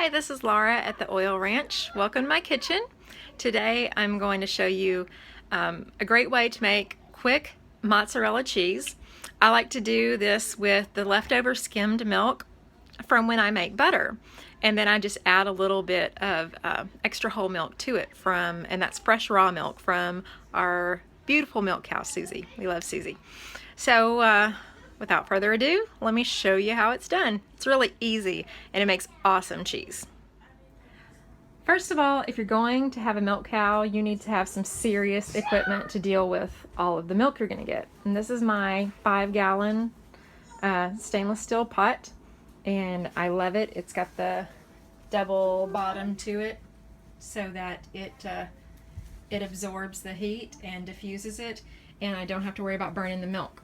Hi, this is Laura at the Oil Ranch. Welcome to my kitchen. Today I'm going to show you a great way to make quick mozzarella cheese. I like to do this with the leftover skimmed milk from when I make butter. And then I just add a little bit of extra whole milk to it and that's fresh raw milk from our beautiful milk cow, Susie. We love Susie. So without further ado, let me show you how it's done. It's really easy and it makes awesome cheese. First of all, if you're going to have a milk cow, you need to have some serious equipment to deal with all of the milk you're going to get. And this is my 5-gallon stainless steel pot, and I love it. It's got the double bottom to it so that it absorbs the heat and diffuses it, and I don't have to worry about burning the milk.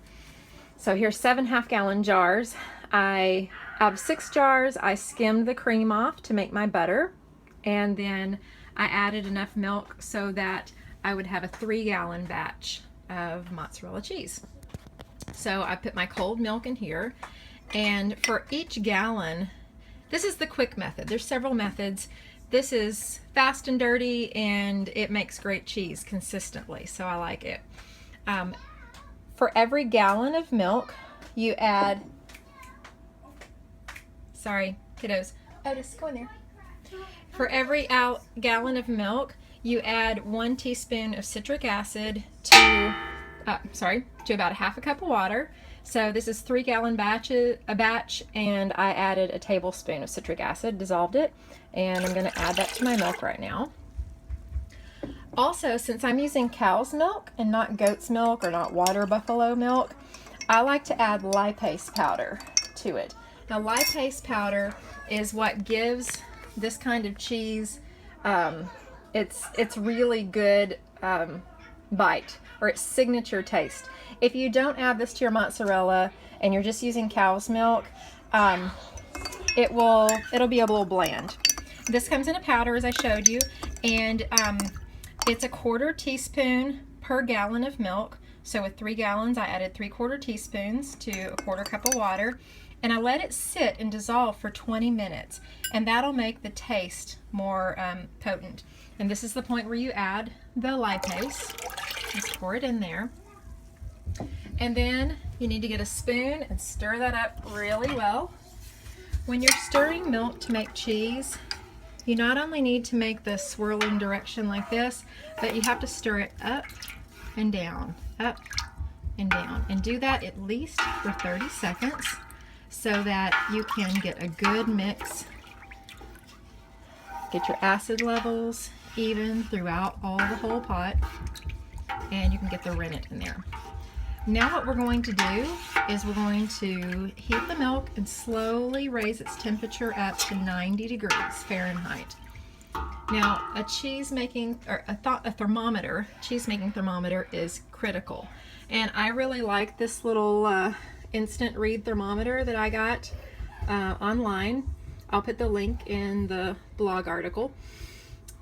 So here's 7 half-gallon jars. Out of 6 jars, I skimmed the cream off to make my butter, and then I added enough milk so that I would have a 3-gallon batch of mozzarella cheese. So I put my cold milk in here, and for each gallon, this is the quick method. There's several methods. This is fast and dirty, and it makes great cheese consistently, so I like it. For every gallon of milk, you add, sorry, kiddos, Otis, go in there. For every gallon of milk, you add 1 teaspoon of citric acid to about 1/2 cup of water. So this is 3-gallon batch, and I added a tablespoon of citric acid, dissolved it, and I'm going to add that to my milk right now. Also, since I'm using cow's milk and not goat's milk or not water buffalo milk, I like to add lipase powder to it. Now, lipase powder is what gives this kind of cheese its really good bite, or its signature taste. If you don't add this to your mozzarella and you're just using cow's milk, it'll be a little bland. This comes in a powder, as I showed you, and it's a 1/4 teaspoon per gallon of milk. So with 3 gallons, I added 3/4 teaspoons to a 1/4 cup of water, and I let it sit and dissolve for 20 minutes, and that'll make the taste more potent. And this is the point where you add the lipase. Just pour it in there. And then you need to get a spoon and stir that up really well. When you're stirring milk to make cheese, you not only need to make the swirling direction like this, but you have to stir it up and down, and do that at least for 30 seconds so that you can get a good mix. Get your acid levels even throughout the whole pot, and you can get the rennet in there. Now what we're going to do is we're going to heat the milk and slowly raise its temperature up to 90 degrees Fahrenheit. Now, a cheese-making thermometer is critical. And I really like this little instant read thermometer that I got online. I'll put the link in the blog article.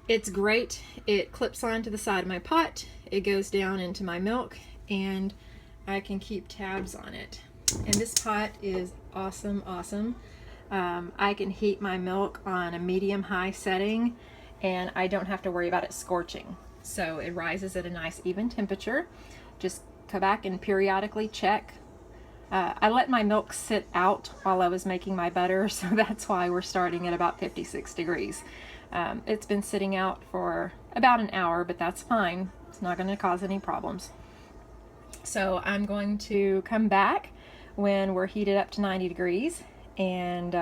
It's great. It clips onto the side of my pot. It goes down into my milk, and I can keep tabs on it. And this pot is awesome. I can heat my milk on a medium-high setting, and I don't have to worry about it scorching. So it rises at a nice even temperature. Just go back and periodically check. I let my milk sit out while I was making my butter, so that's why we're starting at about 56 degrees. It's been sitting out for about an hour, but that's fine. It's not going to cause any problems. So I'm going to come back when we're heated up to 90 degrees and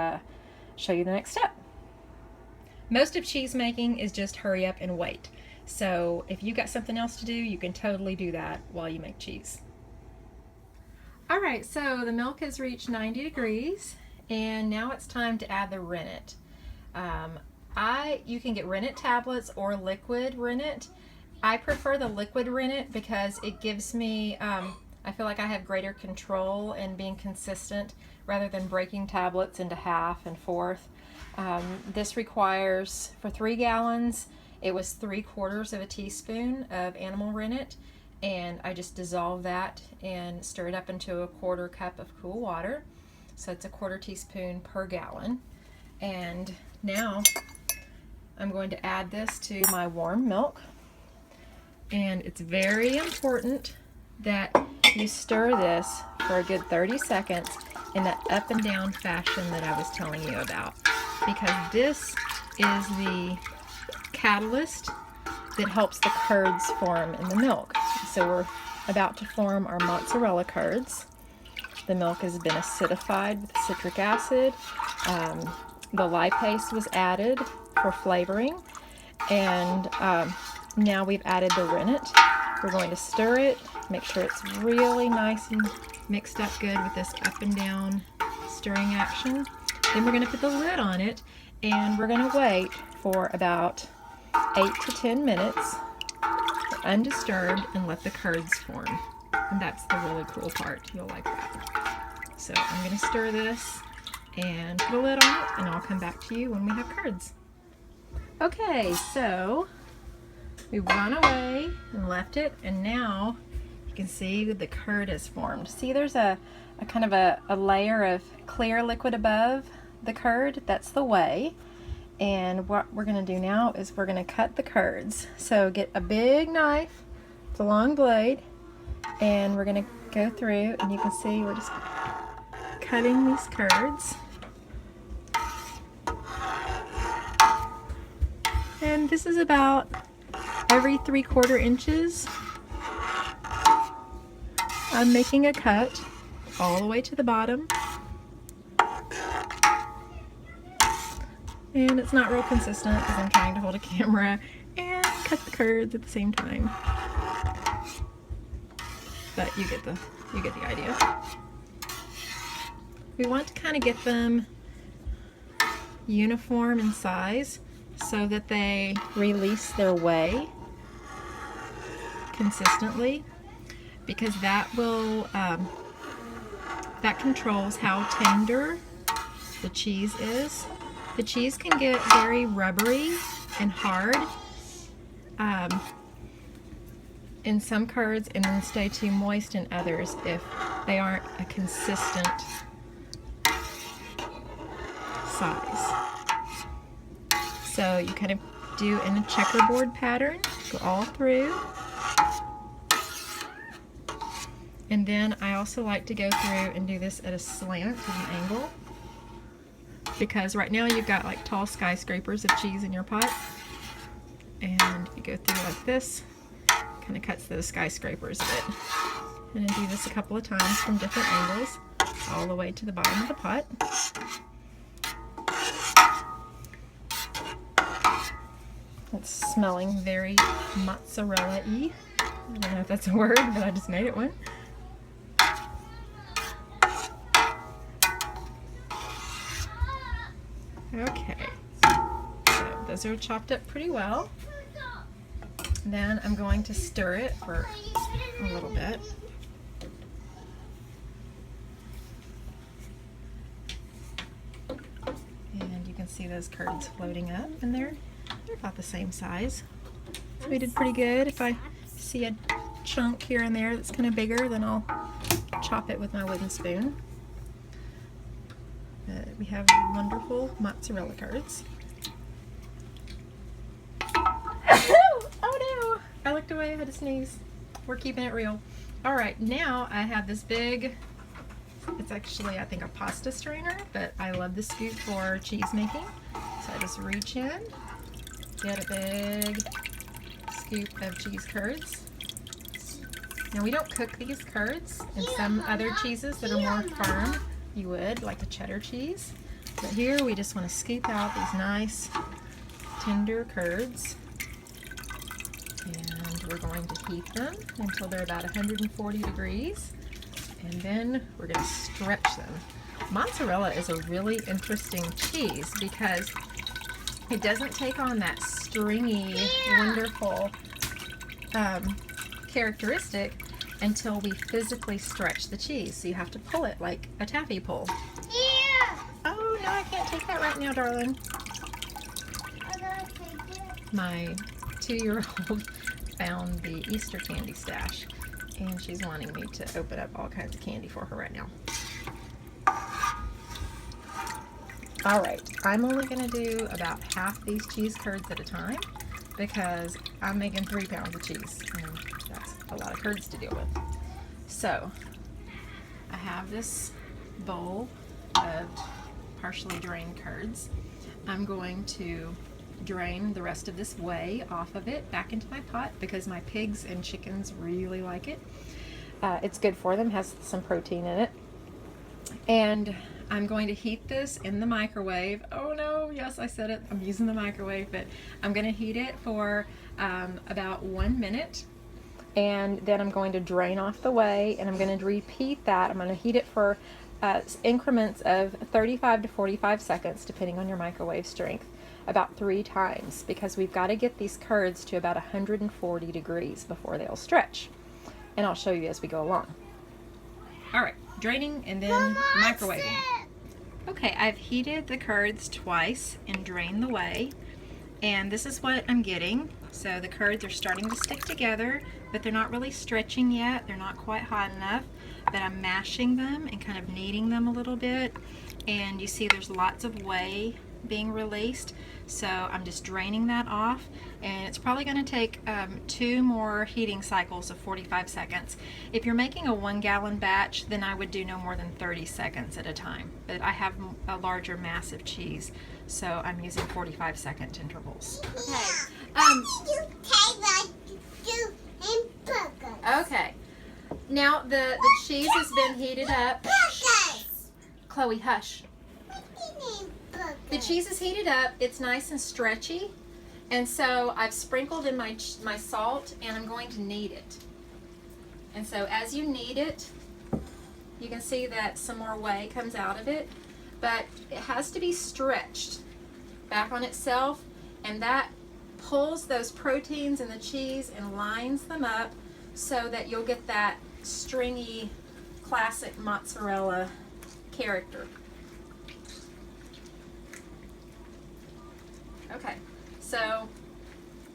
show you the next step. Most of cheese making is just hurry up and wait. So if you've got something else to do, you can totally do that while you make cheese. Alright, so the milk has reached 90 degrees, and now it's time to add the rennet. You can get rennet tablets or liquid rennet. I prefer the liquid rennet because it gives me, I feel like I have greater control in being consistent rather than breaking tablets into 1/2 and 1/4. This requires, for 3 gallons, it was 3/4 teaspoon of animal rennet, and I just dissolve that and stir it up into a 1/4 cup of cool water. So it's a 1/4 teaspoon per gallon. And Now I'm going to add this to my warm milk, and it's very important that you stir this for a good 30 seconds in that up and down fashion that I was telling you about, because this is the catalyst that helps the curds form in the milk. So we're about to form our mozzarella curds. The milk has been acidified with citric acid. The lipase was added for flavoring, and now we've added the rennet. We're going to stir it, make sure it's really nice and mixed up good with this up and down stirring action. Then we're going to put the lid on it, and we're going to wait for about 8 to 10 minutes undisturbed and let the curds form. And that's the really cool part. You'll like that. So I'm going to stir this and put a lid on it, and I'll come back to you when we have curds. Okay, so we've gone away and left it, and now you can see the curd has formed. See, there's a kind of a layer of clear liquid above the curd. That's the whey. And what we're going to do now is we're going to cut the curds. So get a big knife, it's a long blade, and we're going to go through, and you can see we're just cutting these curds. And this is about every 3/4 inches. I'm making a cut all the way to the bottom. And it's not real consistent because I'm trying to hold a camera and cut the curds at the same time. But you get the idea. We want to kind of get them uniform in size so that they release their whey consistently, because that will that controls how tender the cheese is. The cheese can get very rubbery and hard in some curds, and then stay too moist in others if they aren't a consistent size. So you kind of do in a checkerboard pattern, go all through. And then I also like to go through and do this at a slant, at an angle, because right now you've got like tall skyscrapers of cheese in your pot, and you go through like this, kind of cuts those skyscrapers a bit. And then do this a couple of times from different angles, all the way to the bottom of the pot. It's smelling very mozzarella-y. I don't know if that's a word, but I just made it one. Okay, so those are chopped up pretty well. Then I'm going to stir it for a little bit. And you can see those curds floating up in there. They're about the same size. So we did pretty good. If I see a chunk here and there that's kind of bigger, then I'll chop it with my wooden spoon. We have wonderful mozzarella curds. Oh no! I looked away, I had to sneeze. We're keeping it real. Alright, now I have this big, it's actually I think a pasta strainer, but I love the scoop for cheese making. So I just reach in, get a big scoop of cheese curds. Now we don't cook these curds. In some other cheeses that are more firm, you would, like the cheddar cheese. But here we just want to scoop out these nice tender curds, and we're going to heat them until they're about 140 degrees, and then we're going to stretch them. Mozzarella is a really interesting cheese because it doesn't take on that stringy, wonderful characteristic until we physically stretch the cheese. So you have to pull it like a taffy pull. Yeah. Oh, no, I can't take that right now, darling. I'm gonna take it. My 2-year-old found the Easter candy stash, and she's wanting me to open up all kinds of candy for her right now. All right, I'm only gonna do about half these cheese curds at a time because I'm making 3 pounds of cheese, and that's a lot of curds to deal with. So I have this bowl of partially drained curds. I'm going to drain the rest of this whey off of it back into my pot because my pigs and chickens really like it. It's good for them, has some protein in it. And I'm going to heat this in the microwave. Oh no, yes, I said it. I'm using the microwave, but I'm going to heat it for about 1 minute. And then I'm going to drain off the whey, and I'm going to repeat that. I'm going to heat it for increments of 35 to 45 seconds, depending on your microwave strength, about 3 times, because we've got to get these curds to about 140 degrees before they'll stretch. And I'll show you as we go along. All right, draining and then microwaving. Okay, I've heated the curds twice and drained the whey, and this is what I'm getting. So the curds are starting to stick together, but they're not really stretching yet. They're not quite hot enough, but I'm mashing them and kind of kneading them a little bit. And you see there's lots of whey being released. So I'm just draining that off, and it's probably going to take 2 more heating cycles of 45 seconds. If you're making a 1-gallon batch, then I would do no more than 30 seconds at a time. But I have a larger mass of cheese, so I'm using 45-second intervals. Okay. Now the cheese has been heated up. Chloe, hush. The cheese is heated up. It's nice and stretchy, and so I've sprinkled in my salt, and I'm going to knead it. And so as you knead it, you can see that some more whey comes out of it, but it has to be stretched back on itself, and that pulls those proteins in the cheese and lines them up so that you'll get that stringy, classic mozzarella character. Okay, so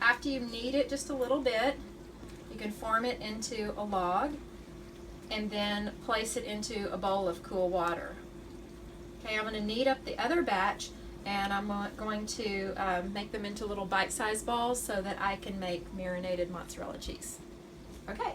after you knead it just a little bit, you can form it into a log and then place it into a bowl of cool water. Okay, I'm going to knead up the other batch, and I'm going to make them into little bite-sized balls so that I can make marinated mozzarella cheese. Okay.